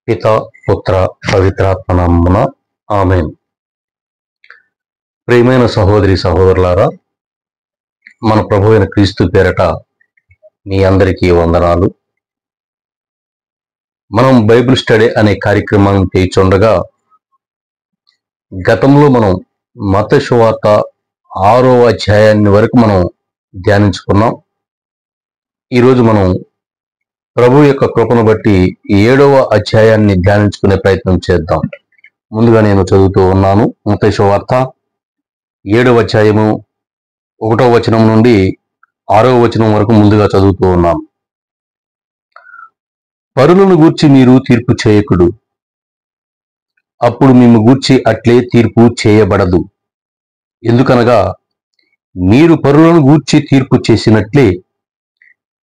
పిత పుత్ర పవిత్రాత్మ నామమున ఆమేన్. ప్రియమైన సహోదరి సహోదరులారా, మన ప్రభు అయిన క్రీస్తు పేరట మీ అందరికీ వందనాలు. మనం బైబిల్ స్టడీ అనే కార్యక్రమాన్ని చేయుచుండగా గతంలో మనం మత్తయి సువార్త 6వ అధ్యాయాన్ని వరకు మనం ధ్యానించుకున్నాం. ఈరోజు మనం ప్రభు యొక్క కృపను బట్టి 7వ అధ్యాయాన్ని ధ్యానించుకునే ప్రయత్నం చేద్దాం. ముందుగా నేను చదువుతూ ఉన్నాను. మత్తయి సువార్త 7వ అధ్యాయము 1వ వచనం నుండి 6వ వచనం వరకు ముందుగా చదువుతూ ఉన్నాను. పరులను గూర్చి మీరు తీర్పు చేయకుడు, అప్పుడు మేము గూర్చి అట్లే తీర్పు చేయబడదు. ఎందుకనగా మీరు పరులను గూర్చి తీర్పు చేసినట్లే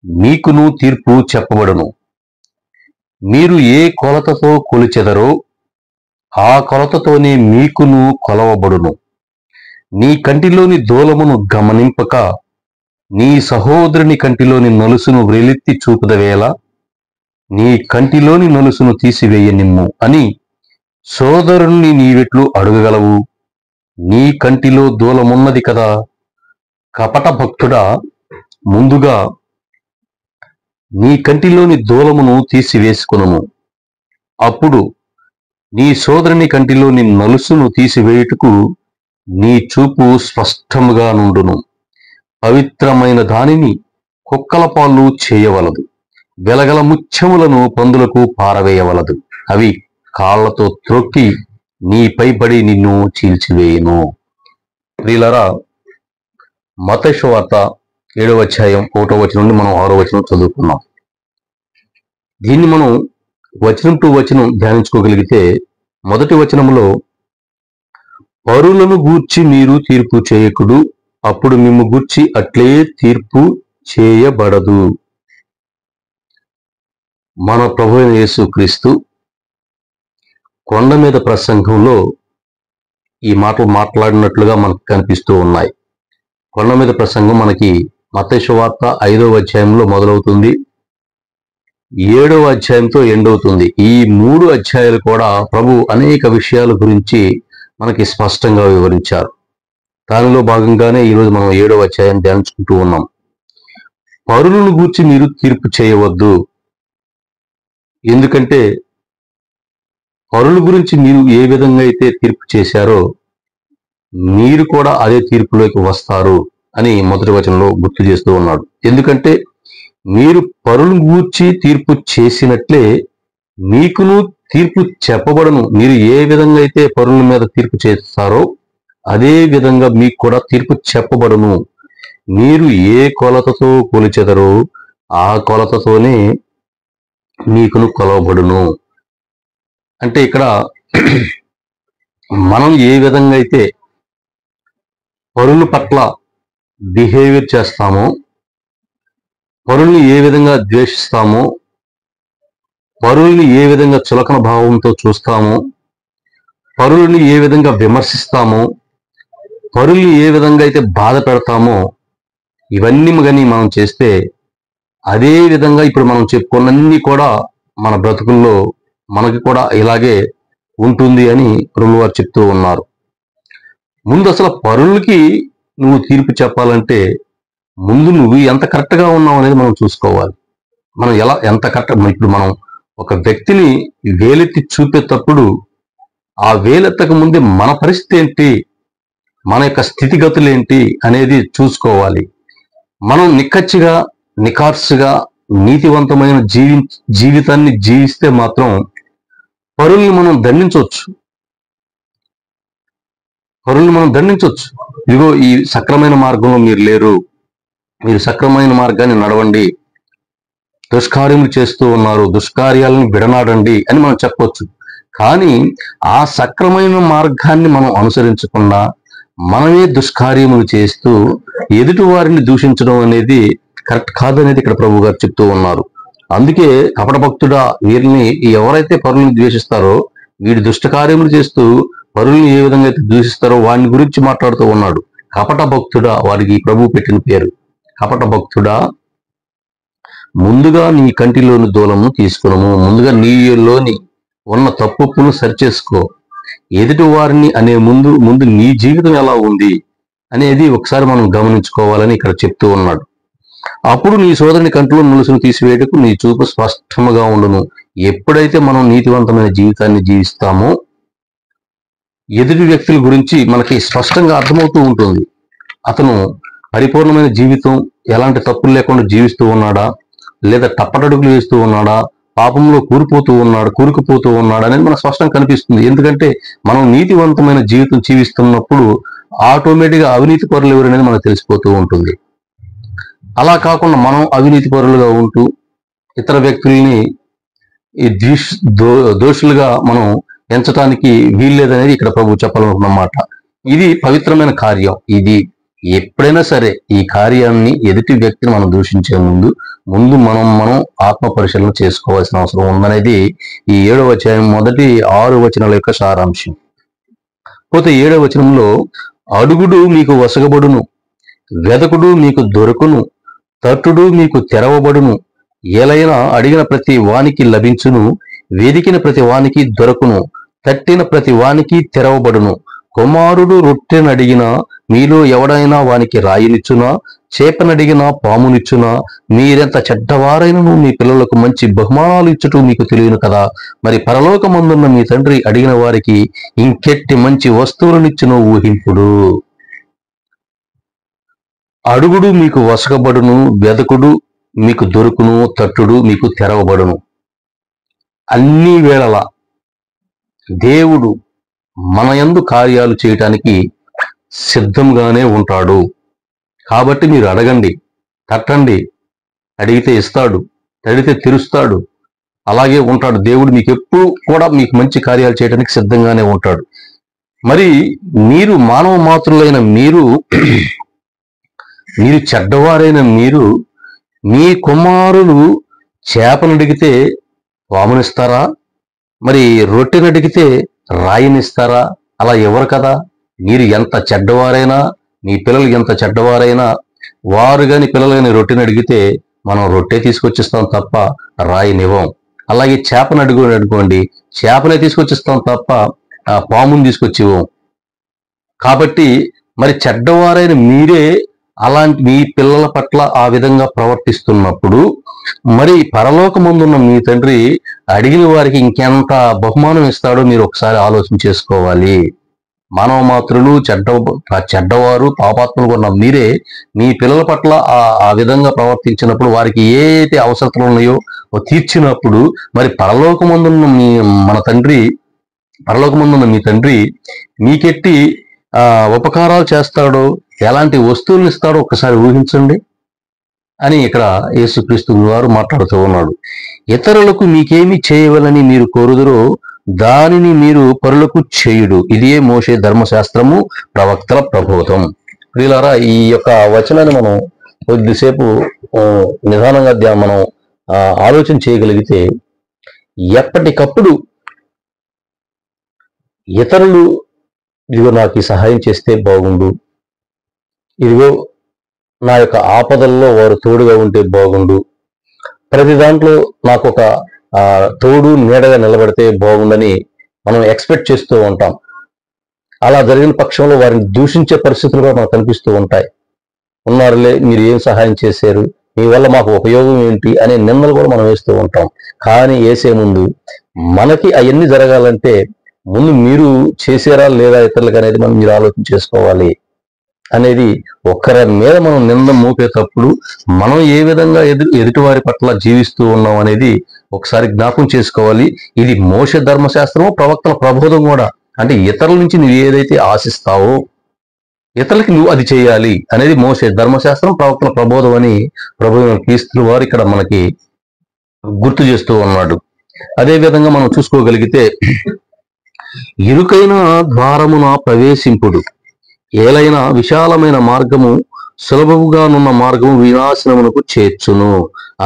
మీకును తీర్పు చెప్పబడును. మీరు ఏ కొలతతో కొలిచెదరో ఆ కొలతతోనే మీకును కొలవబడును. నీ కంటిలోని దూలమును గమనింపక నీ సహోదరుని కంటిలోని నలుసును వ్రేలెత్తి చూపుదవేళ నీ కంటిలోని నలుసును తీసివేయనిమ్ము అని సోదరుణ్ణి నీవెట్లు అడగగలవు? నీ కంటిలో దూలమున్నది కదా. కపట భక్తుడా, ముందుగా నీ కంటిలోని దూలమును తీసివేసుకును, అప్పుడు నీ సోదరుని కంటిలోని నలుసును తీసివేయుటకు నీ చూపు స్పష్టముగా నుండును. పవిత్రమైన దానిని కుక్కల పాలు చేయవలదు, వెలగల ముత్యములను పందులకు పారవేయవలదు. అవి కాళ్లతో త్రొక్కి నీపై పడి నిన్ను చీల్చివేయును. ప్రియులారా, మత్తయి సువార్త 7వ అధ్యాయం 1వ వచనం నుండి మనం 6వ వచనం చదువుకున్నాం. దీన్ని మనం వచనం టు వచనం ధ్యానించుకోగలిగితే, మొదటి వచనములో పరులను గూర్చి మీరు తీర్పు చేయకుడు, అప్పుడు మేము గూర్చి అట్లే తీర్పు చేయబడదు. మన ప్రభు అయిన యేసుక్రీస్తు కొండ మీద ప్రసంగంలో ఈ మాటలు మాట్లాడినట్లుగా మనకు కనిపిస్తూ ఉన్నాయి. కొండ మీద ప్రసంగం మనకి మత్తయి సువార్త 5వ అధ్యాయంలో మొదలవుతుంది, 7వ అధ్యాయంతో ఎండ్ అవుతుంది. ఈ 3 అధ్యాయాలు కూడా ప్రభు అనేక విషయాల గురించి మనకి స్పష్టంగా వివరించారు. దానిలో భాగంగానే ఈరోజు మనం 7వ అధ్యాయాన్ని ధ్యానించుకుంటూ ఉన్నాం. పరులను గూర్చి మీరు తీర్పు చేయవద్దు. ఎందుకంటే పరుల గురించి మీరు ఏ విధంగా అయితే తీర్పు చేశారో మీరు కూడా అదే తీర్పులోకి వస్తారు అని మొదటి వచనంలో గుర్తు చేస్తూ ఉన్నాడు. ఎందుకంటే మీరు పరులను గూర్చి తీర్పు చేసినట్లే మీకును తీర్పు చెప్పబడను. మీరు ఏ విధంగా అయితే పరుల మీద తీర్పు చేస్తారో అదే విధంగా మీకు కూడా తీర్పు చెప్పబడును. మీరు ఏ కొలతతో కొలిచెదరో ఆ కొలతతోనే మీకును కొలవబడును. అంటే ఇక్కడ మనం ఏ విధంగా అయితే పరుల పట్ల బిహేవియర్ చేస్తామో, పరుల్ని ఏ విధంగా ద్వేషిస్తామో, పరుల్ని ఏ విధంగా చులకన భావంతో చూస్తామో, పరుల్ని ఏ విధంగా విమర్శిస్తామో, పరుల్ని ఏ విధంగా అయితే బాధ పెడతామో, ఇవన్నీ కానీ మనం చేస్తే అదే విధంగా ఇప్పుడు మనం చెప్పుకున్నన్ని కూడా మన బ్రతుకుల్లో మనకి కూడా ఇలాగే ఉంటుంది అని ప్రభువారు చెప్తూ ఉన్నారు. ముందు అసలు పరులకి నువ్వు తీర్పు చెప్పాలంటే ముందు నువ్వు ఎంత కరెక్ట్గా ఉన్నావు అనేది మనం చూసుకోవాలి. మనం ఎంత కరెక్ట్. ఇప్పుడు మనం ఒక వ్యక్తిని వేలెత్తి చూపేటప్పుడు ఆ వేలెత్తక ముందే మన పరిస్థితి ఏంటి, మన యొక్క స్థితిగతులు ఏంటి అనేది చూసుకోవాలి. మనం నిక్కచ్చిగా నిఖార్సుగా నీతివంతమైన జీవితాన్ని జీవిస్తే మాత్రం పరుల్ని మనం దండించవచ్చు. ఇదిగో ఈ సక్రమైన మార్గంలో మీరు లేరు, మీరు సక్రమైన మార్గాన్ని నడవండి, దుష్కార్యములు చేస్తూ ఉన్నారు, దుష్కార్యాలను విడనాడండి అని మనం చెప్పవచ్చు. కానీ ఆ సక్రమైన మార్గాన్ని మనం అనుసరించకుండా మనమే దుష్కార్యములు చేస్తూ ఎదుటి వారిని దూషించడం అనేది కరెక్ట్ కాదనేది ఇక్కడ ప్రభు గారు చెప్తూ ఉన్నారు. అందుకే కపట భక్తుడా, వీరిని ఎవరైతే పరులను ద్వేషిస్తారో, వీడి దుష్ట కార్యములు చేస్తూ పరుల్ని ఏ విధంగా అయితే దూషిస్తారో వాడిని గురించి మాట్లాడుతూ ఉన్నాడు. కపట భక్తుడా, వారికి ప్రభు పెట్టిన పేరు. కపట భక్తుడా, ముందుగా నీ కంటిలోని దూలము తీసుకునము. ముందుగా నీలోని ఉన్న తప్పును సరిచేసుకో. ఎదుటి వారిని అనే ముందు ముందు నీ జీవితం ఎలా ఉంది అనేది ఒకసారి మనం గమనించుకోవాలని ఇక్కడ చెప్తూ ఉన్నాడు. అప్పుడు నీ సోదరుని కంట్లో నులుసును తీసివేయటకు నీ చూపు స్పష్టముగా ఉండును. ఎప్పుడైతే మనం నీతివంతమైన జీవితాన్ని జీవిస్తామో ఎదుటి వ్యక్తుల గురించి మనకి స్పష్టంగా అర్థమవుతూ ఉంటుంది. అతను పరిపూర్ణమైన జీవితం, ఎలాంటి తప్పులు లేకుండా జీవిస్తూ ఉన్నాడా, లేదా తప్పటడుగులు వేస్తూ ఉన్నాడా, పాపంలో కూరుకుపోతూ ఉన్నాడు అనేది మనకు స్పష్టంగా కనిపిస్తుంది. ఎందుకంటే మనం నీతివంతమైన జీవితం జీవిస్తున్నప్పుడు ఆటోమేటిక్గా అవినీతి పరులు ఎవరనేది మనకు తెలిసిపోతూ ఉంటుంది. అలా కాకుండా మనం అవినీతి పరులుగా ఉంటూ ఇతర వ్యక్తుల్ని ఈ దోషులుగా మనం ఎంచడానికి వీల్లేదనేది ఇక్కడ ప్రభు చెప్పాలనుకున్న మాట. ఇది పవిత్రమైన కార్యం. ఇది ఎప్పుడైనా సరే ఈ కార్యాన్ని ఎదుటి వ్యక్తిని మనం దూషించే ముందు మనం ఆత్మ పరిశీలన చేసుకోవాల్సిన అవసరం ఉందనేది ఈ 7వ అధ్యాయం మొదటి 6 వచనాల యొక్క సారాంశం. పోతే 7వ వచనంలో అడుగుడు మీకు వసగబడును, వెదకుడు మీకు దొరుకును, తట్టుడు మీకు తెరవబడును, ఏలైనా అడిగిన ప్రతి వానికి లభించును, వెదికిన ప్రతి వానికి దొరకును, తట్టిన ప్రతి వానికి తెరవబడును. కుమారుడు రొట్టెనడిగినా మీలో ఎవడైనా వానికి రాయినిచ్చునా, చేపనడిగినా పామునిచ్చునా? మీరెంత చెడ్డవారైనను మీ పిల్లలకు మంచి బహుమానాలు ఇచ్చుటూ మీకు తెలియను కదా. మరి పరలోకమందున్న మీ తండ్రి అడిగిన వారికి ఇంకెట్టి మంచి వస్తువులనిచ్చునో ఊహింపుడు. అడుగుడు మీకు వసకబడును, వెదకుడు మీకు దొరుకును, తట్టుడు మీకు తెరవబడును. అన్ని వేళలా దేవుడు మన యందు కార్యాలు చేయటానికి సిద్ధంగానే ఉంటాడు. కాబట్టి మీరు అడగండి, తట్టండి, అడిగితే ఇస్తాడు, తడితే తెరుస్తాడు. అలాగే ఉంటాడు దేవుడు. మీకు ఎప్పుడు కూడా మీకు మంచి కార్యాలు చేయడానికి సిద్ధంగానే ఉంటాడు. మరి మీరు మానవ మాతృలైన మీరు చెడ్డవారైన మీరు మీ కుమారులు చేపనడిగితే పామునిస్తారా? మరి రొట్టెనడిగితే రాయినిస్తారా? అలా ఎవరు కదా. మీరు ఎంత చెడ్డవారైనా, మీ పిల్లలు ఎంత చెడ్డవారైనా, వారు గాని పిల్లలు గాని రొట్టెని అడిగితే మనం రొట్టె తీసుకొచ్చిస్తాం తప్ప రాయినివ్వం. అలాగే చేపను అనుకోండి, చేపనే తీసుకొచ్చిస్తాం తప్ప పాముని తీసుకొచ్చివ్వం. కాబట్టి మరి చెడ్డవారైన మీరే అలాంటి మీ పిల్లల పట్ల ఆ విధంగా ప్రవర్తిస్తున్నప్పుడు మరి పరలోకమందున్న మీ తండ్రి అడిగిన వారికి ఇంకెంత బహుమానం ఇస్తాడో మీరు ఒకసారి ఆలోచన చేసుకోవాలి. మానవ మాతృలు చెడ్డవారు పాపాత్ములు ఉన్న మీరే మీ పిల్లల పట్ల ఆ విధంగా ప్రవర్తించినప్పుడు వారికి ఏ అయితే అవసరతలు ఉన్నాయో తీర్చినప్పుడు మరి పరలోకమందున్న మీ తండ్రి మీకెట్టి ఉపకారాలు చేస్తాడో, ఎలాంటి వస్తువులను ఇస్తాడో ఒక్కసారి ఊహించండి అని ఇక్కడ యేసుక్రీస్తు వారు మాట్లాడుతూ ఉన్నాడు. ఇతరులకు మీకేమి చేయవలని మీరు కోరుదురో దానిని మీరు పరులకు చేయుడు. ఇదే మోషే ధర్మశాస్త్రము, ప్రవక్తల ప్రబోధం. ప్రియులారా, ఈ యొక్క వచనాన్ని మనం కొద్దిసేపు నిదానంగా మనం ఆలోచన చేయగలిగితే ఎప్పటికప్పుడు ఇతరులు ఇదిగో నాకు ఈ సహాయం చేస్తే బాగుండు, ఇదిగో నా యొక్క ఆపదల్లో వారు తోడుగా ఉంటే బాగుండు, ప్రతి దాంట్లో నాకు ఒక తోడు నీడగా నిలబడితే బాగుందని మనం ఎక్స్పెక్ట్ చేస్తూ ఉంటాం. అలా జరిగిన పక్షంలో వారిని దూషించే పరిస్థితులు కూడా మనకు కనిపిస్తూ ఉంటాయి. ఉన్నారులే, మీరు ఏం సహాయం చేశారు, మీ వల్ల మాకు ఉపయోగం ఏంటి అనే నిందలు కూడా మనం వేస్తూ ఉంటాం. కానీ వేసే ముందు మనకి అవన్నీ జరగాలంటే ముందు మీరు చేసారా లేదా ఇతరులకు అనేది మీరు ఆలోచన చేసుకోవాలి అనేది. ఒక్కరి మీద మనం నింద మోపేటప్పుడు మనం ఏ విధంగా ఎదుటివారి పట్ల జీవిస్తూ ఉన్నాం అనేది ఒకసారి జ్ఞాపకం చేసుకోవాలి. ఇది మోషే ధర్మశాస్త్రము, ప్రవక్తల ప్రబోధం కూడా. అంటే ఇతరుల నుంచి నువ్వు ఏదైతే ఆశిస్తావో ఇతరులకి నువ్వు అది చేయాలి అనేది మోషే ధర్మశాస్త్రం, ప్రవక్తల ప్రబోధం అని ప్రభువైన క్రీస్తు వారు ఇక్కడ మనకి గుర్తు చేస్తూ ఉన్నాడు. అదే విధంగా మనం చూసుకోగలిగితే ఇరుకైన ద్వారమున ప్రవేశింపుడు, ఏలైనా విశాలమైన మార్గము సులభముగానున్న మార్గము వినాశనమునకు చేర్చును.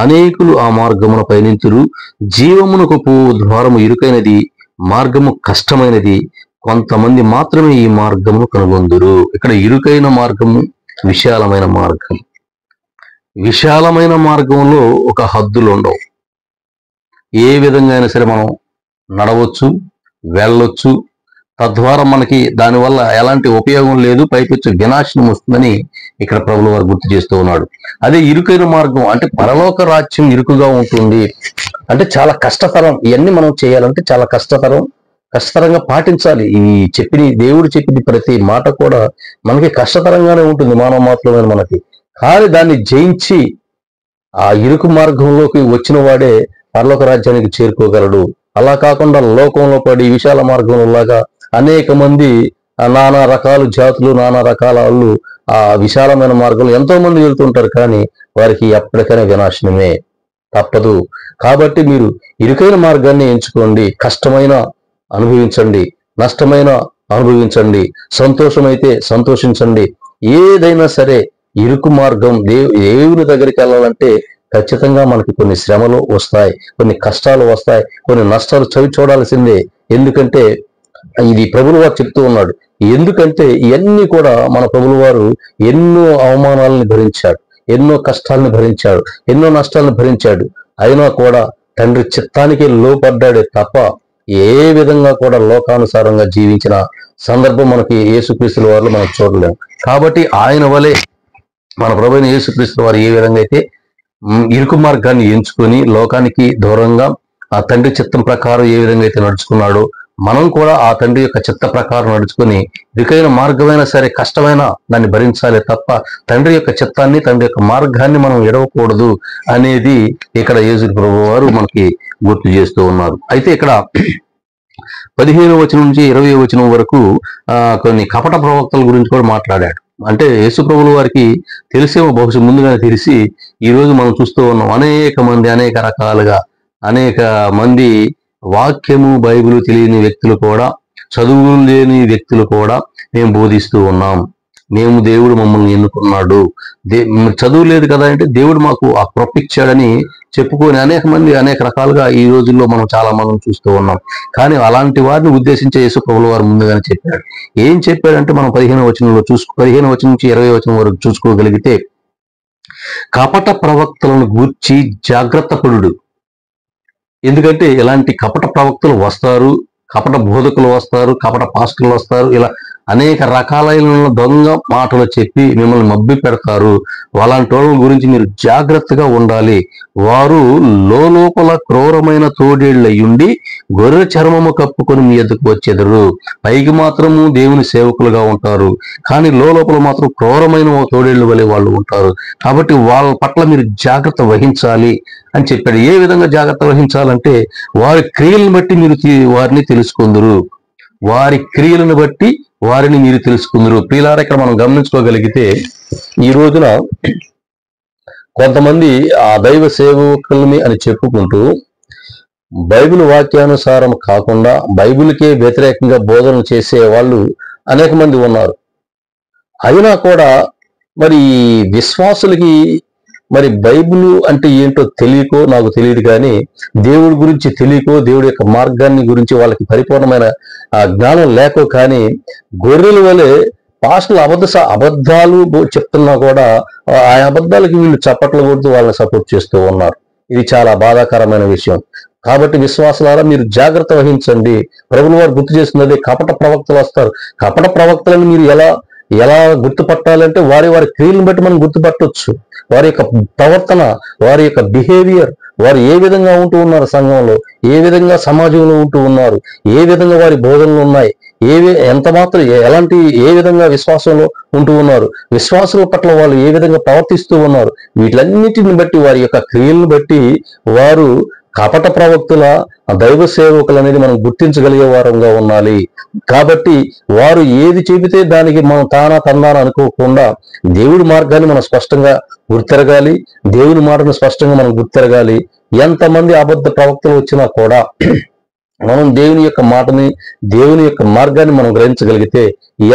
అనేకులు ఆ మార్గమున పయనింతురు. జీవమునకు ద్వారము ఇరుకైనది, మార్గము కష్టమైనది, కొంతమంది మాత్రమే ఈ మార్గమును కనుగొందురు. ఇక్కడ ఇరుకైన మార్గము, విశాలమైన మార్గం. విశాలమైన మార్గంలో ఒక హద్దులు ఉండవు. ఏ విధంగా అయినా సరే మనం నడవచ్చు, వెళ్ళొచ్చు. తద్వారా మనకి దానివల్ల ఎలాంటి ఉపయోగం లేదు, పైపెచ్చు వినాశనం వస్తుందని ఇక్కడ ప్రభువు వారు గుర్తు చేస్తూ ఉన్నాడు. అదే ఇరుకైన మార్గం అంటే పరలోక రాజ్యం ఇరుకుగా ఉంటుంది, అంటే చాలా కష్టతరం. ఇవన్నీ మనం చేయాలంటే చాలా కష్టతరంగా పాటించాలి. ఈ దేవుడు చెప్పిన ప్రతి మాట కూడా మనకి కష్టతరంగానే ఉంటుంది, మానవ మాత్రమే మనకి. కానీ దాన్ని జయించి ఆ ఇరుకు మార్గంలోకి వచ్చిన వాడే పరలోక రాజ్యానికి చేరుకోగలడు. అలా కాకుండా లోకంలో పడి విశాల మార్గంలాగా అనేక మంది నానా రకాల జాతులు, నానా రకాల వాళ్ళు ఆ విశాలమైన మార్గంలో ఎంతో మంది వెళ్తుంటారు, కానీ వారికి ఎప్పటికైనా వినాశనమే తప్పదు. కాబట్టి మీరు ఇరుకైన మార్గాన్ని ఎంచుకోండి. కష్టమైన అనుభవించండి, నష్టమైన అనుభవించండి, సంతోషమైతే సంతోషించండి. ఏదైనా సరే ఇరుకు మార్గం దేవుని దగ్గరికి వెళ్ళాలంటే ఖచ్చితంగా మనకి కొన్ని శ్రమలు వస్తాయి, కొన్ని కష్టాలు వస్తాయి, కొన్ని నష్టాలు చూడాల్సిందే. ఎందుకంటే ఇది ప్రభువు వారు చెప్తూ ఉన్నాడు. ఎందుకంటే ఇవన్నీ కూడా మన ప్రభువు వారు ఎన్నో అవమానాలను భరించాడు, ఎన్నో కష్టాలను భరించాడు, ఎన్నో నష్టాలను భరించాడు. అయినా కూడా తండ్రి చిత్తానికి లోపడ్డాడే తప్ప ఏ విధంగా కూడా లోకానుసారంగా జీవించిన సందర్భం మనకి యేసుక్రీస్తుల వారిలో మనం చూడలేము. కాబట్టి ఆయన వలె మన ప్రభువైన యేసుక్రీస్తు వారు ఏ విధంగా అయితే ఇరుకు మార్గాన్ని ఎంచుకొని లోకానికి దూరంగా ఆ తండ్రి చిత్తం ప్రకారం ఏ విధంగా అయితే నడుచుకున్నాడో, మనం కూడా ఆ తండ్రి యొక్క చిత్త ప్రకారం నడుచుకొని ఇరుకైన మార్గమైనా సరే కష్టమైన దాన్ని భరించాలి తప్ప తండ్రి యొక్క చిత్తాన్ని, తండ్రి యొక్క మార్గాన్ని మనం ఎడవకూడదు అనేది ఇక్కడ యేసు ప్రభువు వారు మనకి గుర్తు చేస్తూ ఉన్నారు. అయితే ఇక్కడ 15వ వచనం నుంచి 20వ వచనం వరకు కొన్ని కపట ప్రవక్తల గురించి కూడా మాట్లాడాడు. అంటే యేసు ప్రభువు వారికి తెలిసేమో, బహుశా ముందుగానే తెలిసి ఈ రోజు మనం చూస్తూ ఉన్నాం. అనేక రకాలుగా అనేక మంది వాక్యము బైబిల్ తెలియని వ్యక్తులు కూడా, చదువు లేని వ్యక్తులు కూడా మేము బోధిస్తూ ఉన్నాం. మేము దేవుడు మమ్మల్ని ఎన్నుకున్నాడు, చదువు లేదు కదా అంటే దేవుడు మాకు ఆ కృప ఇచ్చాడని చెప్పుకొని అనేక మంది అనేక రకాలుగా ఈ రోజుల్లో మనం చాలా మందిని చూస్తూ ఉన్నాం. కానీ అలాంటి వారిని ఉద్దేశించే యేసు ప్రభువు వారు ముందుగానే చెప్పాడు. ఏం చెప్పాడంటే మనం 15వ వచనంలో 15వ వచనం నుంచి 20వ వచనం వరకు చూసుకోగలిగితే, కపట ప్రవక్తలను గూర్చి జాగ్రత్త పడుడు. ఎందుకంటే ఇలాంటి కపట ప్రవక్తలు వస్తారు, కపట బోధకులు వస్తారు, కపట పాస్టర్లు వస్తారు. ఇలా అనేక రకాలైన దొంగ మాటలు చెప్పి మిమ్మల్ని మబ్బి పెడతారు. అలాంటి వాళ్ళ గురించి మీరు జాగ్రత్తగా ఉండాలి. వారు లోపల క్రూరమైన తోడేళ్లయ్యుండి గొర్రె చర్మము కప్పుకొని మీ ఎద్దుకు వచ్చేదరు. పైకి మాత్రము దేవుని సేవకులుగా ఉంటారు, కానీ లోపల మాత్రం క్రూరమైన తోడేళ్ల వలె వాళ్ళు ఉంటారు. కాబట్టి వాళ్ళ పట్ల మీరు జాగ్రత్త వహించాలి అని చెప్పాడు. ఏ విధంగా జాగ్రత్త వహించాలంటే వారి క్రియలను బట్టి మీరు వారిని తెలుసుకుందరు, వారి క్రియలను బట్టి వారిని మీరు తెలుసుకుందరు. ప్రియులారా, ఇక్కడ మనం గమనించుకోగలిగితే ఈ రోజున కొంతమంది ఆ దైవ సేవకుల్ని అని చెప్పుకుంటూ బైబిల్ వాక్యానుసారం కాకుండా బైబిల్కే వ్యతిరేకంగా బోధనలు చేసే వాళ్ళు అనేక మంది ఉన్నారు. అయినా కూడా మరి విశ్వాసులకి మరి బైబిల్ అంటే ఏంటో తెలియకో, నాకు తెలియదు, కానీ దేవుడి గురించి తెలియకో, దేవుడి యొక్క మార్గాన్ని గురించి వాళ్ళకి పరిపూర్ణమైన జ్ఞానం లేకో, కానీ గొర్రెల వలె పాస్టర్లు అబద్ధాలు చెప్తున్నా కూడా ఆ అబద్ధాలకి వీళ్ళు చప్పట్లు కొడుతూ వాళ్ళని సపోర్ట్ చేస్తూ ఉన్నారు. ఇది చాలా బాధాకరమైన విషయం. కాబట్టి విశ్వాసులారా, మీరు జాగ్రత్త వహించండి. ప్రభువు వారు గుర్తు చేస్తున్నది, కపట ప్రవక్తలు వస్తారు. కపట ప్రవక్తలను మీరు ఎలా గుర్తుపట్టాలంటే వారి క్రియలను బట్టి మనం గుర్తుపట్టవచ్చు. వారి యొక్క ప్రవర్తన, వారి యొక్క బిహేవియర్, వారు ఏ విధంగా ఉంటూ ఉన్నారు సంఘంలో, ఏ విధంగా సమాజంలో ఉంటూ ఉన్నారు, ఏ విధంగా వారి బోధనలు ఉన్నాయి, ఎంత మాత్రం ఎలాంటి ఏ విధంగా విశ్వాసంలో ఉంటూ ఉన్నారు, విశ్వాసుల పట్ల వాళ్ళు ఏ విధంగా ప్రవర్తిస్తూ ఉన్నారు, వీటిలన్నిటిని బట్టి వారి యొక్క క్రియలను బట్టి వారు కపట ప్రవక్తుల దైవ సేవకులు అనేది మనం గుర్తించగలిగే వారంగా ఉండాలి. కాబట్టి వారు ఏది చెబితే దానికి మనం తందాన అనుకోకుండా దేవుడి మార్గాన్ని మనం స్పష్టంగా గుర్తెరగాలి, దేవుని మాటను స్పష్టంగా మనం గుర్తెరగాలి. ఎంతమంది అబద్ధ ప్రవక్తలు వచ్చినా కూడా మనం దేవుని యొక్క మాటని, దేవుని యొక్క మార్గాన్ని మనం గ్రహించగలిగితే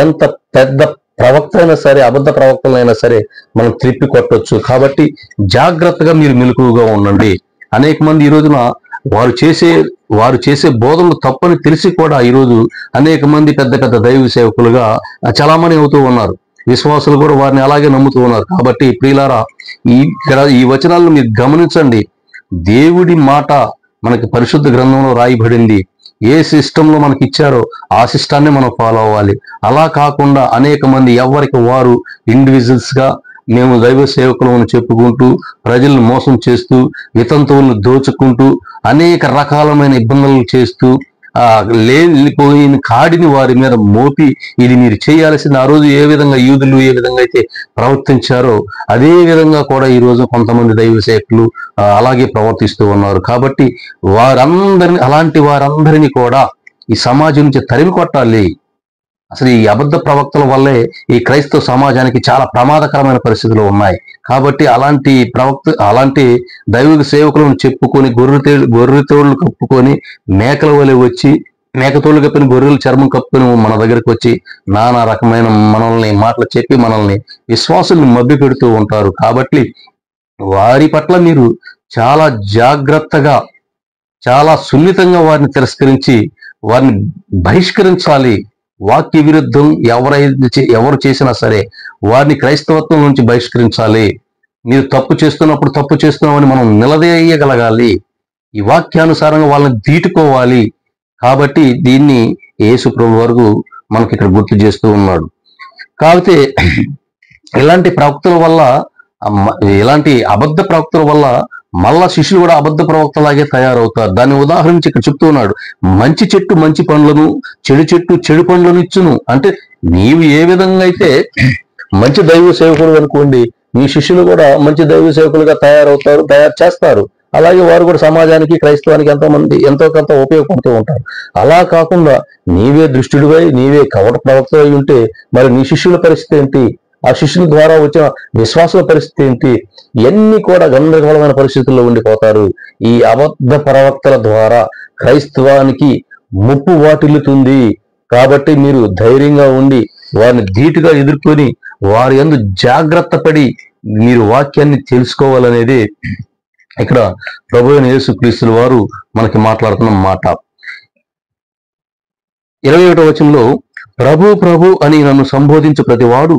ఎంత పెద్ద ప్రవక్త అయినా సరే, అబద్ధ ప్రవక్తలైనా సరే మనం త్రిప్పి కొట్టవచ్చు. కాబట్టి జాగ్రత్తగా మీరు మెలకువగా ఉండండి. అనేక మంది ఈ రోజున వారు చేసే బోధనలు తప్పని తెలిసి కూడా ఈరోజు అనేక మంది పెద్ద దైవ సేవకులుగా చలామణి అవుతూ ఉన్నారు. విశ్వాసులు కూడా వారిని అలాగే నమ్ముతూ ఉన్నారు. కాబట్టి ప్రియులారా, ఈ వచనాలను మీరు గమనించండి. దేవుడి మాట మనకి పరిశుద్ధ గ్రంథంలో రాయబడింది. ఏ సిస్టంలో మనకి ఇచ్చారో ఆ సిస్టాన్ని మనం ఫాలో అవ్వాలి. అలా కాకుండా అనేక మంది ఎవరికి వారు ఇండివిజువల్స్ గా మేము దైవ సేవకులను చెప్పుకుంటూ ప్రజలను మోసం చేస్తూ వితంతువులను దోచుకుంటూ అనేక రకాలమైన ఇబ్బందులు చేస్తూ లేనిపోయిన కాడిని వారి మీద మోపి ఇది మీరు చేయాల్సింది, ఆ రోజు ఏ విధంగా యూదులు ఏ విధంగా అయితే ప్రవర్తించారో అదే విధంగా కూడా ఈ రోజు కొంతమంది దైవ సేవకులు అలాగే ప్రవర్తిస్తూ ఉన్నారు. కాబట్టి అలాంటి వారందరినీ కూడా ఈ సమాజం నుంచి తరిమి కొట్టాలి. అసలు ఈ అబద్ధ ప్రవక్తల వల్లే ఈ క్రైస్తవ సమాజానికి చాలా ప్రమాదకరమైన పరిస్థితులు ఉన్నాయి. కాబట్టి అలాంటి దైవిక సేవకులను చెప్పుకొని గొర్రెతోళ్లు కప్పుకొని మేకల వలె వచ్చి మేకతోళ్లు కప్పిన గొర్రెల చర్మం కప్పుకొని మన దగ్గరికి వచ్చి నానా రకమైన మాటలు చెప్పి మనల్ని విశ్వాసుల్ని మభ్య పెడుతూ ఉంటారు. కాబట్టి వారి పట్ల మీరు చాలా జాగ్రత్తగా చాలా సున్నితంగా వారిని తిరస్కరించి వారిని బహిష్కరించాలి. వాక్య విరుద్ధం ఎవరు చేసినా సరే వారిని క్రైస్తవత్వం నుంచి బహిష్కరించాలి. మీరు తప్పు చేస్తున్నప్పుడు తప్పు చేస్తున్నామని మనం నిలదీయగలగాలి. ఈ వాక్యానుసారంగా వాళ్ళని దీటుకోవాలి. కాబట్టి దీన్ని యేసు ప్రభు వరకు మనకి ఇక్కడ గుర్తు చేస్తూ ఉన్నాడు. కాకపోతే ఇలాంటి ప్రవక్తల వల్ల ఇలాంటి అబద్ధ ప్రవక్తల వల్ల మళ్ళా శిష్యులు కూడా అబద్ధ ప్రవక్తలాగే తయారవుతారు. దాన్ని ఉదాహరించి ఇక్కడ చెప్తూ ఉన్నాడు. మంచి చెట్టు మంచి పండ్లను, చెడు చెట్టు చెడు పండ్లను ఇచ్చును. అంటే నీవు ఏ విధంగా అయితే మంచి దైవ సేవకులు అనుకోండి, మీ శిష్యులు కూడా మంచి దైవ సేవకులుగా తయారు చేస్తారు. అలాగే వారు కూడా సమాజానికి క్రైస్తవానికి ఎంతో కొంత ఉపయోగపడుతూ ఉంటారు. అలా కాకుండా నీవే దృష్టుడివై నీవే కవట ప్రవక్త అయి ఉంటే మరి నీ శిష్యుల పరిస్థితి ఏంటి? ఆ శిష్యుల ద్వారా వచ్చిన విశ్వాసుల పరిస్థితి ఏంటి? ఇవన్నీ కూడా గందరగోళమైన పరిస్థితుల్లో ఉండిపోతారు. ఈ అబద్ధ ప్రవక్తల ద్వారా క్రైస్తవానికి ముప్పు వాటిల్లుతుంది. కాబట్టి మీరు ధైర్యంగా ఉండి వారిని ధీటుగా ఎదుర్కొని వారి యందు జాగ్రత్త పడి మీరు వాక్యాన్ని తెలుసుకోవాలనేది ఇక్కడ ప్రభువైన యేసుక్రీస్తుల వారు మనకి మాట్లాడుతున్న మాట. 21వ వచనంలో ప్రభు ప్రభు అని నన్ను సంబోధించు ప్రతివాడు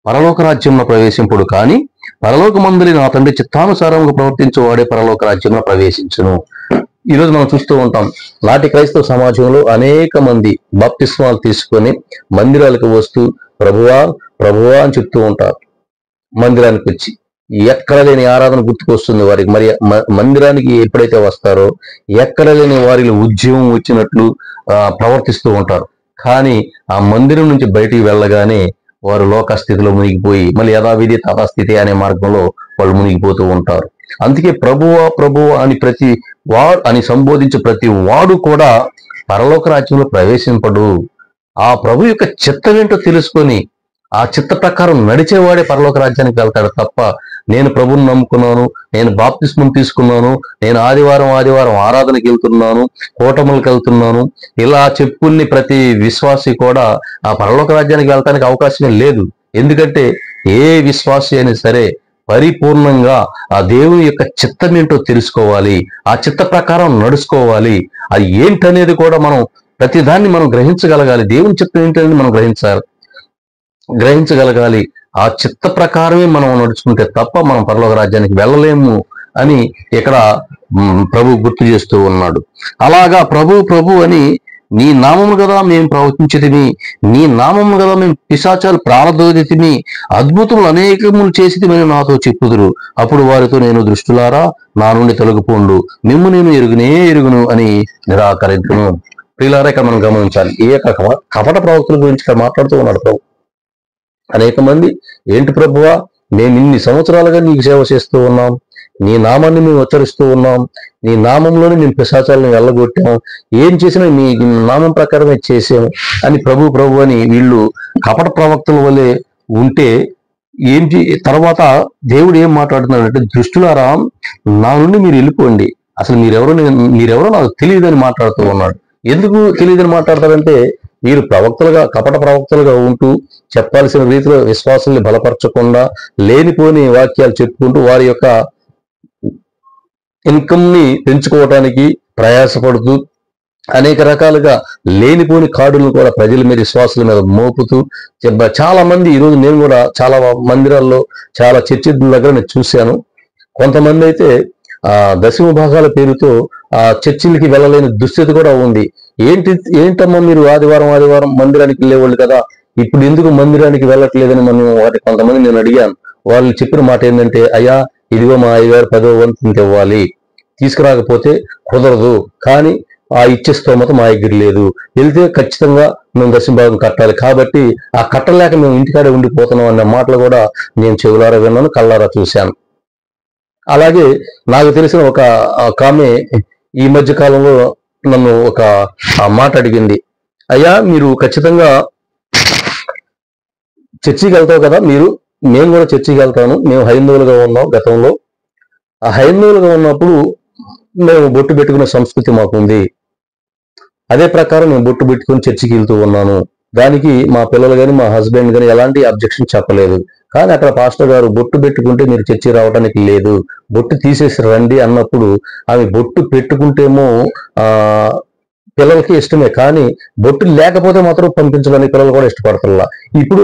పరలోక రాజ్యంలో ప్రవేశింపుడు, కానీ పరలోకమందలి నా తండ్రి చిత్తానుసారంగా ప్రవర్తించేవాడే పరలోక రాజ్యంలో ప్రవేశించును. ఈరోజు మనం చూస్తూ ఉంటాం, నాటి క్రైస్తవ సమాజంలో అనేక మంది బాప్తిస్మాలు తీసుకొని మందిరాలకు వస్తూ ప్రభువా ప్రభువా అని చెప్తూ ఉంటారు. మందిరానికి వచ్చి ఎక్కడ లేని ఆరాధన గుర్తుకొస్తుంది వారికి. మరి మందిరానికి ఎప్పుడైతే వస్తారో ఎక్కడ లేని వారిలో ఉద్యమం వచ్చినట్లు ప్రవర్తిస్తూ ఉంటారు. కానీ ఆ మందిరం నుంచి బయటికి వెళ్ళగానే వారు లోకస్థితిలో మునిగిపోయి మళ్ళీ యథావిధి తథాస్థితి అనే మార్గంలో వాళ్ళు మునిగిపోతూ ఉంటారు. అందుకే ప్రభువా ప్రభువా అని సంబోధించే ప్రతి వాడు కూడా పరలోక రాజ్యంలో ప్రవేశింపడు. ఆ ప్రభు యొక్క చిత్తం ఏంటో తెలుసుకొని ఆ చిత్త ప్రకారం నడిచేవాడే పరలోక రాజ్యానికి వెళ్తాడు తప్ప నేను ప్రభువుని నమ్ముకున్నాను, నేను బాప్తిస్మం తీసుకున్నాను, నేను ఆదివారం ఆరాధనకి వెళ్తున్నాను, కూటములకు వెళ్తున్నాను, ఇలా చెప్పుకుని ప్రతి విశ్వాసి కూడా ఆ పరలోక రాజ్యానికి వెళ్ళటానికి అవకాశమే లేదు. ఎందుకంటే ఏ విశ్వాసి అయినా సరే పరిపూర్ణంగా ఆ దేవుని యొక్క చిత్తం ఏంటో తెలుసుకోవాలి, ఆ చిత్త ప్రకారం నడుచుకోవాలి. అది ఏంటనేది కూడా మనం ప్రతిదాన్ని మనం గ్రహించగలగాలి. దేవుని చిత్తం ఏంటనేది మనం గ్రహించగలగాలి. ఆ చిత్త ప్రకారమే మనం నడుచుకుంటే తప్ప మనం పరలోక రాజ్యానికి వెళ్ళలేము అని ఇక్కడ ప్రభు గుర్తు చేస్తూ ఉన్నాడు. అలాగా ప్రభు అని నీ నామము కదా మేము ప్రవచించితిమి, నీ నామము కదా మేము పిశాచాలు ప్రారదోదితిమి, అద్భుతములు అనేకములు చేసితిమని నాతో చెప్పుదురు. అప్పుడు వారితో నేను దృష్టులారా నా నుండి తొలగిపోండు, మిమ్ము నేను ఎరుగును అని నిరాకరించును. ప్రియులారా, ఇక్కడ మనం గమనించాలి, ఈ యొక్క కపట ప్రవక్తల గురించి ఇక్కడ మాట్లాడుతూ ఉన్నాడు ప్రభు. అనేక మంది ఏంటి ప్రభువా, మేము ఇన్ని సంవత్సరాలుగా నీకు సేవ చేస్తూ ఉన్నాం, నీ నామాన్ని మేము ఉచ్చరిస్తూ ఉన్నాం, నీ నామంలోనే మేము పిశాచాలను వెళ్ళగొట్టాం, ఏం చేసినా నీ నామం ప్రకారమే చేసాము అని ప్రభు అని వీళ్ళు కపట ప్రవక్తల వల్లే ఉంటే ఏంటి తర్వాత దేవుడు ఏం మాట్లాడుతున్నాడంటే, దృష్టులారా నా నుండి మీరు వెళ్ళిపోండి, అసలు మీరెవరో నాకు తెలియదని మాట్లాడుతూ ఉన్నాడు. ఎందుకు తెలియదని మాట్లాడతారంటే, వీరు కపట ప్రవక్తలుగా ఉంటూ చెప్పాల్సిన రీతిలో విశ్వాసాన్ని బలపరచకుండా లేనిపోని వాక్యాలు చెప్పుకుంటూ వారి యొక్క ఇన్కమ్ ని పెంచుకోవటానికి ప్రయాసపడుతూ అనేక రకాలుగా లేనిపోని కార్డులను కూడా ప్రజల మీద విశ్వాసుల మీద మోపుతూ చాలా మంది, ఈరోజు నేను కూడా చాలా మందిరాల్లో చాలా చర్చి దగ్గర నేను చూశాను, కొంతమంది అయితే దశమ భాగాల పేరుతో చర్చిలకి వెళ్ళలేని దుస్థితి కూడా ఉంది. ఏంటమ్మా మీరు ఆదివారం మందిరానికి వెళ్ళేవాళ్ళు కదా, ఇప్పుడు ఎందుకు మందిరానికి వెళ్ళట్లేదని కొంతమంది నేను అడిగాను. వాళ్ళు చెప్పిన మాట ఏంటంటే, అయ్యా ఇదిగో మా అయ్యగారు 10వ వంతు ఇవ్వాలి, తీసుకురాకపోతే కుదరదు, కానీ ఇచ్చే స్తోమత మా దగ్గర లేదు, వెళ్తే ఖచ్చితంగా మేము దశమ భాగం కట్టాలి, కాబట్టి ఆ కట్టలేక మేము ఇంటికాడే ఉండిపోతున్నాం అన్న మాటలు కూడా నేను చెవులారా విన్నాను, కళ్ళారా చూశాను. అలాగే నాకు తెలిసిన ఒక ఆమె ఈ మధ్య కాలంలో నన్ను ఒక మాట అడిగింది, అయ్యా మీరు ఖచ్చితంగా చర్చికి వెళ్తావు కదా, మేము కూడా చర్చికి వెళ్తాను, మేము హైందవులుగా ఉన్నాం గతంలో, ఆ హైందవులుగా ఉన్నప్పుడు మేము బొట్టు పెట్టుకునే సంస్కృతి మాకుంది, అదే ప్రకారం నేను బొట్టు పెట్టుకుని చర్చికి వెళ్తూ ఉన్నాను, దానికి మా పిల్లలు కానీ మా హస్బెండ్ కానీ ఎలాంటి అబ్జెక్షన్ చెప్పలేదు. కానీ అక్కడ పాస్టర్ గారు బొట్టు పెట్టుకుంటే మీరు చర్చి రావడానికి లేదు, బొట్టు తీసేసి రండి అన్నప్పుడు ఆమె బొట్టు పెట్టుకుంటేమో పిల్లలకి ఇష్టమే, కానీ బొట్టు లేకపోతే మాత్రం పంపించడానికి పిల్లలు కూడా ఇష్టపడతారు. ఇప్పుడు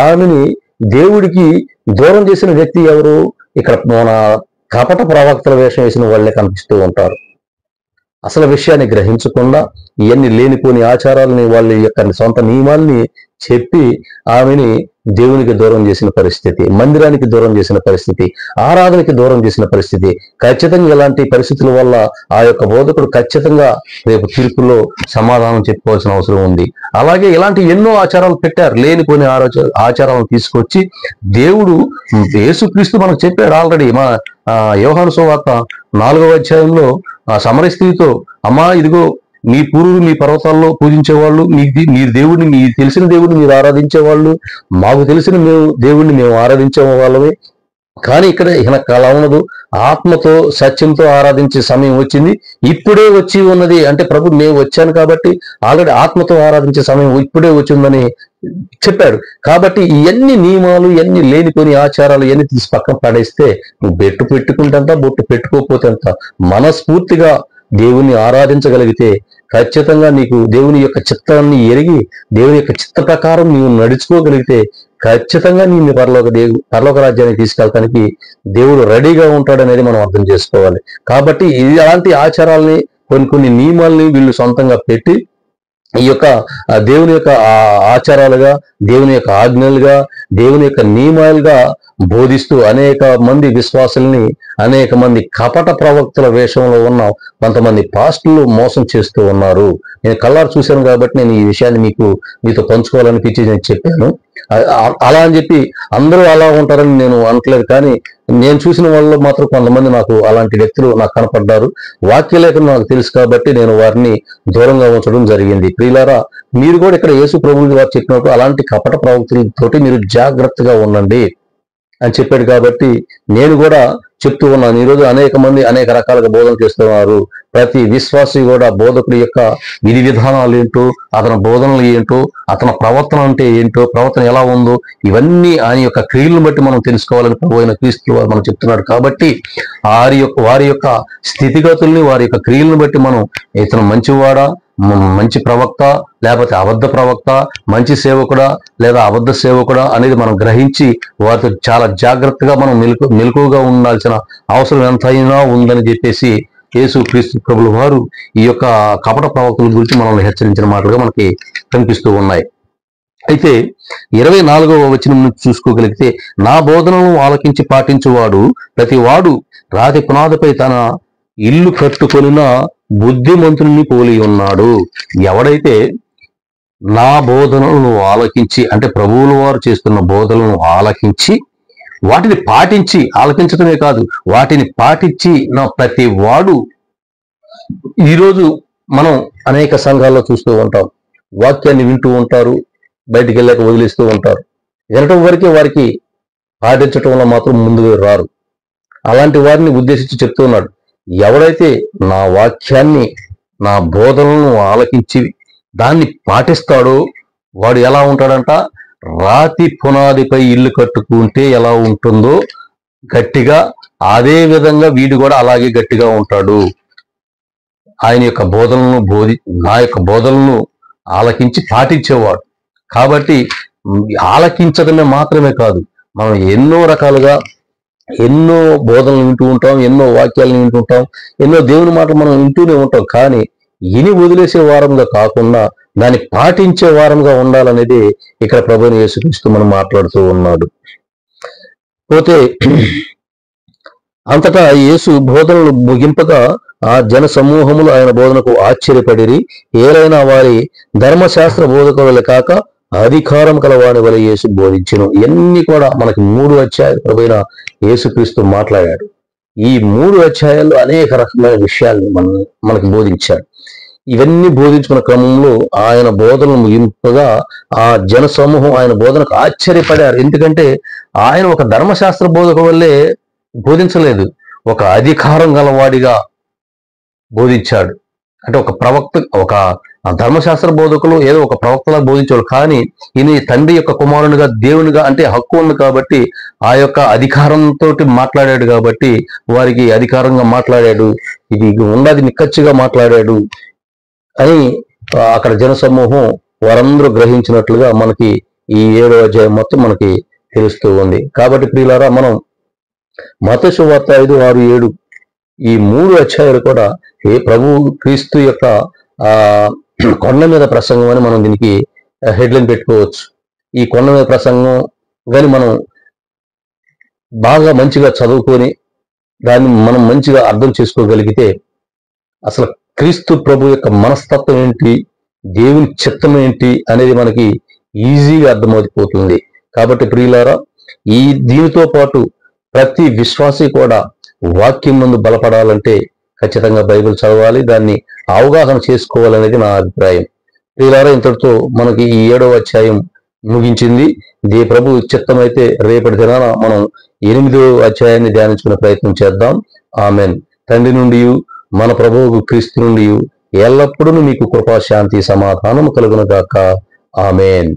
ఆమెని దేవుడికి దూరం చేసిన వ్యక్తి ఎవరు? ఇక్కడ మన కపట ప్రవక్తల వేషం వేసిన వాళ్ళే కనిపిస్తూ ఉంటారు. అసలు విషయాన్ని గ్రహించకుండా ఇవన్నీ లేనిపోని ఆచారాలని, వాళ్ళ యొక్క సొంత నియమాల్ని చెప్పి ఆమెని దేవునికి దూరం చేసిన పరిస్థితి, మందిరానికి దూరం చేసిన పరిస్థితి, ఆరాధనకి దూరం చేసిన పరిస్థితి. ఖచ్చితంగా ఇలాంటి పరిస్థితుల వల్ల ఆ యొక్క బోధకుడు ఖచ్చితంగా రేపు తీర్పులో సమాధానం చెప్పుకోవాల్సిన అవసరం ఉంది. అలాగే ఇలాంటి ఎన్నో ఆచారాలు పెట్టారు, లేనిపోని ఆచారాలను తీసుకొచ్చి దేవుడు యేసుక్రీస్తు మనకు చెప్పాడు ఆల్రెడీ. యోహాను సువార్త 4వ అధ్యాయంలో సమరయ స్త్రీతో, అమ్మా ఇదిగో మీ పూర్వులు మీ పర్వతాల్లో పూజించేవాళ్ళు, మీరు దేవుడిని, మీకు తెలిసిన దేవుడిని మీరు ఆరాధించేవాళ్ళు, మాకు తెలిసిన దేవుడిని మేము ఆరాధించే వాళ్ళమే, కానీ ఇక్కడ అలా ఉన్నదు, ఆత్మతో సత్యంతో ఆరాధించే సమయం వచ్చింది, ఇప్పుడే వచ్చి ఉన్నది. అంటే ప్రభు నేను వచ్చాను కాబట్టి ఆల్రెడీ ఆత్మతో ఆరాధించే సమయం ఇప్పుడే వచ్చిందని చెప్పాడు. కాబట్టి ఇవన్నీ నియమాలు, ఇవన్నీ లేనిపోని ఆచారాలు ఇవన్నీ తీసి పక్కన పడేస్తే నువ్వు బొట్టు పెట్టుకుంటంత బొట్టు పెట్టుకోకపోతే అంత మనస్ఫూర్తిగా దేవుణ్ణి ఆరాధించగలిగితే ఖచ్చితంగా నీకు దేవుని యొక్క చిత్తాన్ని ఎరిగి దేవుని యొక్క చిత్త ప్రకారం నీవు నడుచుకోగలిగితే ఖచ్చితంగా నిన్ను పరలోక రాజ్యానికి తీసుకెళ్ళటానికి దేవుడు రెడీగా ఉంటాడనేది మనం అర్థం చేసుకోవాలి. కాబట్టి ఇలాంటి ఆచారాలని, కొన్ని నియమాల్ని వీళ్ళు సొంతంగా పెట్టి ఈ యొక్క దేవుని యొక్క ఆచారాలుగా, దేవుని యొక్క ఆజ్ఞలుగా, దేవుని యొక్క నియమాలుగా బోధిస్తూ అనేక మంది విశ్వాసుల్ని, అనేక మంది కపట ప్రవక్తల వేషంలో ఉన్న కొంతమంది పాస్టర్లు మోసం చేస్తూ ఉన్నారు. నేను కళ్ళారు చూశాను కాబట్టి నేను ఈ విషయాన్ని మీతో పంచుకోవాలనిపించి నేను చెప్పాను. అలా అని చెప్పి అందరూ అలా ఉంటారని నేను అనట్లేదు, కానీ నేను చూసిన వాళ్ళు మాత్రం కొంతమంది నాకు అలాంటి వ్యక్తులు నాకు కనపడ్డారు. వాక్యలేఖనం నాకు తెలుసు కాబట్టి నేను వారిని దూరంగా ఉంచడం జరిగింది. ప్రియులారా, మీరు కూడా ఇక్కడ యేసు ప్రభువు వారు చెప్పినప్పుడు అలాంటి కపట ప్రవక్తలతోటి మీరు జాగ్రత్తగా ఉండండి అని చెప్పాడు. కాబట్టి నేను కూడా చెప్తూ ఉన్నాను. ఈరోజు అనేక మంది అనేక రకాలుగా బోధన చేస్తున్నారు. ప్రతి విశ్వాసి కూడా బోధకుడి యొక్క విధి విధానాలు ఏంటో, అతని బోధనలు ఏంటో, అతని ప్రవర్తన అంటే ఏంటో, ప్రవర్తన ఎలా ఉందో, ఇవన్నీ ఆయన యొక్క క్రియలను బట్టి మనం తెలుసుకోవాలని ప్రభు అయిన క్రీస్తు వారు మనం చెప్తున్నాడు. కాబట్టి వారి యొక్క స్థితిగతుల్ని, వారి యొక్క క్రియలను బట్టి మనం ఇతను మంచివాడా, మంచి ప్రవక్త, లేకపోతే అబద్ధ ప్రవక్త, మంచి సేవకుడా లేదా అబద్ధ సేవకుడా అనేది మనం గ్రహించి వారితో చాలా జాగ్రత్తగా మనం మెలకువగా ఉండాల్సిన అవసరం ఎంతైనా ఉందని చెప్పేసి యేసు క్రీస్తు ప్రభుల వారు ఈ యొక్క కపట ప్రవక్తల గురించి మనల్ని హెచ్చరించిన మాటలుగా మనకి కనిపిస్తూ ఉన్నాయి. అయితే 24వ వచనం నుంచి చూసుకోగలిగితే, నా బోధనలను ఆలకించి పాటించువాడు ప్రతి వాడు రాతి పునాదిపై తన ఇల్లు కట్టుకొనిన బుద్ధిమంతుని పోలి ఉన్నాడు. ఎవడైతే నా బోధనలను ఆలకించి, అంటే ప్రభువుల వారు చేస్తున్న బోధనలను ఆలకించి వాటిని పాటించి, ఆలకించడమే కాదు వాటిని పాటించి నా ప్రతి వాడు, ఈరోజు మనం అనేక సంఘాల్లో చూస్తూ ఉంటాం, వాక్యాన్ని వింటూ ఉంటారు, బయటికి వెళ్ళాక వదిలేస్తూ ఉంటారు, వినటం వరకే వారికి పాటించటంలో మాత్రం ముందుకు రారు. అలాంటి వారిని ఉద్దేశించి చెప్తూ ఉన్నాడు, ఎవడైతే నా వాక్యాన్ని, నా బోధనలను ఆలకించి దాన్ని పాటిస్తాడో వాడు ఎలా ఉంటాడంట, రాతి పునాదిపై ఇల్లు కట్టుకుంటే ఎలా ఉంటుందో గట్టిగా, అదే విధంగా వీడు కూడా అలాగే గట్టిగా ఉంటాడు. ఆయన యొక్క బోధనలను నా యొక్క బోధనలను ఆలకించి పాటించేవాడు. కాబట్టి ఆలకించడమే మాత్రమే కాదు, మనం ఎన్నో రకాలుగా ఎన్నో బోధనలు వింటూ ఉంటాం, ఎన్నో వాక్యాలను వింటూ ఉంటాం, ఎన్నో దేవుని మాటలు మనం వింటూనే ఉంటాం. కానీ ఇని వదిలేసే వారంగా కాకుండా దాన్ని పాటించే వారంగా ఉండాలనేది ఇక్కడ ప్రభువుని యేసుక్రీస్తు మనం మాట్లాడుతూ ఉన్నాడు. పోతే అంతటా యేసు బోధనలు ముగింపగా ఆ జన సమూహములు ఆయన బోధనకు ఆశ్చర్యపడిరి. ఏలైనా వారి ధర్మశాస్త్ర బోధకులు కాక అధికారం కలవాని వలె యేసు బోధించెను. ఇవన్నీ కూడా మనకి 3 అధ్యాయాలు ప్రభువైన యేసుక్రీస్తు మాట్లాడాడు. ఈ 3 అధ్యాయాల్లో అనేక రకమైన విషయాల్ని మనకి బోధించాడు. ఇవన్నీ బోధించుకున్న క్రమంలో ఆయన బోధనలు ముగింపుగా ఆ జన సమూహం ఆయన బోధనకు ఆశ్చర్యపడారు. ఎందుకంటే ఆయన ఒక ధర్మశాస్త్ర బోధక వల్లే బోధించలేదు, ఒక అధికారం గలవాడిగా బోధించాడు. అంటే ఒక ప్రవక్త, ఒక ధర్మశాస్త్ర బోధకులు ఏదో ఒక ప్రవక్తలా బోధించాడు. కానీ ఈయన తండ్రి యొక్క కుమారునిగా, దేవునిగా, అంటే హక్కు ఉంది కాబట్టి ఆ యొక్క అధికారంతో మాట్లాడాడు. కాబట్టి వారికి అధికారంగా మాట్లాడాడు, ఇది ఉన్నది నిక్కచ్చిగా మాట్లాడాడు అని అక్కడ జనసమూహం వారందరూ గ్రహించినట్లుగా మనకి ఈ 7వ అధ్యాయం మొత్తం మనకి తెలుస్తూ ఉంది. కాబట్టి ప్రియులారా, మనం మత్తయి సువార్త 5, 6, 7 ఈ 3 అధ్యాయాలు కూడా ఏ ప్రభు క్రీస్తు యొక్క కొండ మీద ప్రసంగం అని మనం దీనికి హెడ్లైన్ పెట్టుకోవచ్చు. ఈ కొండ మీద ప్రసంగం కానీ మనం బాగా మంచిగా చదువుకొని దాన్ని మనం మంచిగా అర్థం చేసుకోగలిగితే అసలు క్రీస్తు ప్రభు యొక్క మనస్తత్వం ఏంటి, దేవుని చిత్తం ఏంటి అనేది మనకి ఈజీగా అర్థమైపోతుంది. కాబట్టి ప్రియులారా, దీనితో పాటు ప్రతి విశ్వాసి కూడా వాక్యం ముందు బలపడాలంటే ఖచ్చితంగా బైబిల్ చదవాలి, దాన్ని అవగాహన చేసుకోవాలనేది నా అభిప్రాయం. ప్రియులారా, ఇంతటితో మనకి ఈ 7వ అధ్యాయం ముగించింది. ప్రభు చిత్తమైతే రేపటి దినాన మనం 8వ అధ్యాయాన్ని ధ్యానించుకునే ప్రయత్నం చేద్దాం. ఆమెన్. తండ్రి నుండి మన ప్రభువు క్రీస్తు నుండి ఎల్లప్పుడూ మీకు కృపా, శాంతి, సమాధానం కలుగును గాక. ఆమెన్.